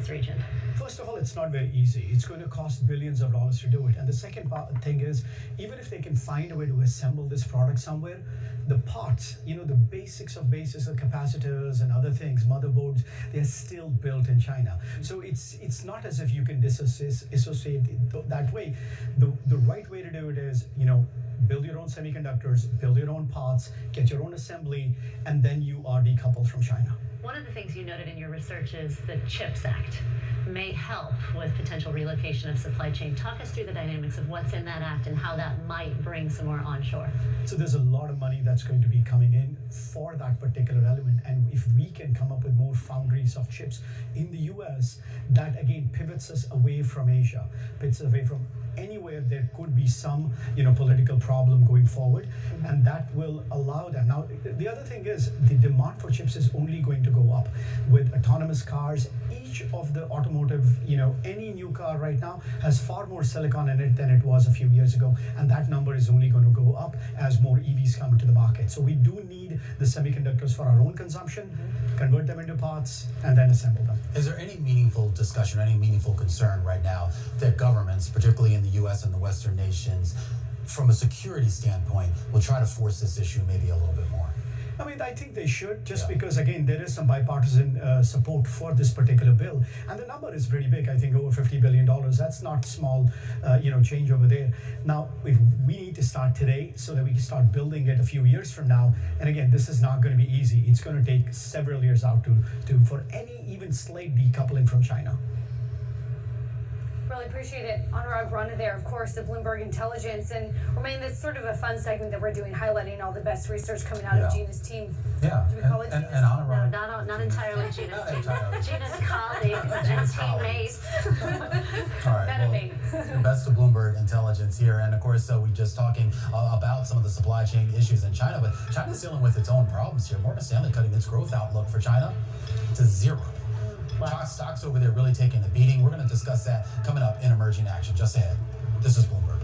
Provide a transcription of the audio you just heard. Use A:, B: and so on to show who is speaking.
A: this region?
B: First of all, it's not very easy. It's going to cost billions of dollars to do it. And the second thing is, even if they can find a way to assemble this product somewhere, the parts, the basics of capacitors and other things, motherboards, they're still built in China. So it's not as if you can associate it that way. The right way to do it is, build your own semiconductors, build your own parts, get your own assembly, and then you are decoupled from China.
A: One of the things you noted in your research is the CHIPS Act may help with potential relocation of supply chain. Talk us through the dynamics of what's in that act and how that might bring some more onshore.
B: So there's a lot of money that's going to be coming in for that particular element. And if we can come up with more foundries of chips in the US, that again pivots us away from Asia, pivots away from anywhere there could be some political problem going forward, and that will allow them. Now the other thing is the demand for chips is only going to go up with autonomous cars. Each of the automotive, any new car right now has far more silicon in it than it was a few years ago, and that number is only going to go up as more EVs come into the market. So we do need the semiconductors for our own consumption, convert them into parts, and then assemble them.
C: Is there any meaningful discussion, any meaningful concern right now that governments, particularly in the U.S. and the Western nations, from a security standpoint, will try to force this issue maybe a little bit more?
B: I mean, I think they should, because, again, there is some bipartisan support for this particular bill. And the number is pretty big, I think, over $50 billion. That's not small, change over there. Now, we need to start today so that we can start building it a few years from now. And again, this is not going to be easy. It's going to take several years out for any even slight decoupling from China.
D: Really appreciate it. Anurag Rana there, of course, the Bloomberg Intelligence. And Romain, that's sort of a fun segment that we're doing, highlighting all the best research coming out of Gina's team.
C: Yeah.
D: Do we call it Gina's?
C: And Anurag.
A: No, not entirely Gina's team. Gina's colleagues and teammates.
C: All right. Well, best of Bloomberg Intelligence here. And of course, we're just talking about some of the supply chain issues in China, but China's dealing with its own problems here. Morgan Stanley cutting its growth outlook for China to 0. Wow. Stocks over there really taking a beating. We're going to discuss that coming up in Emerging Action just ahead. This is Bloomberg.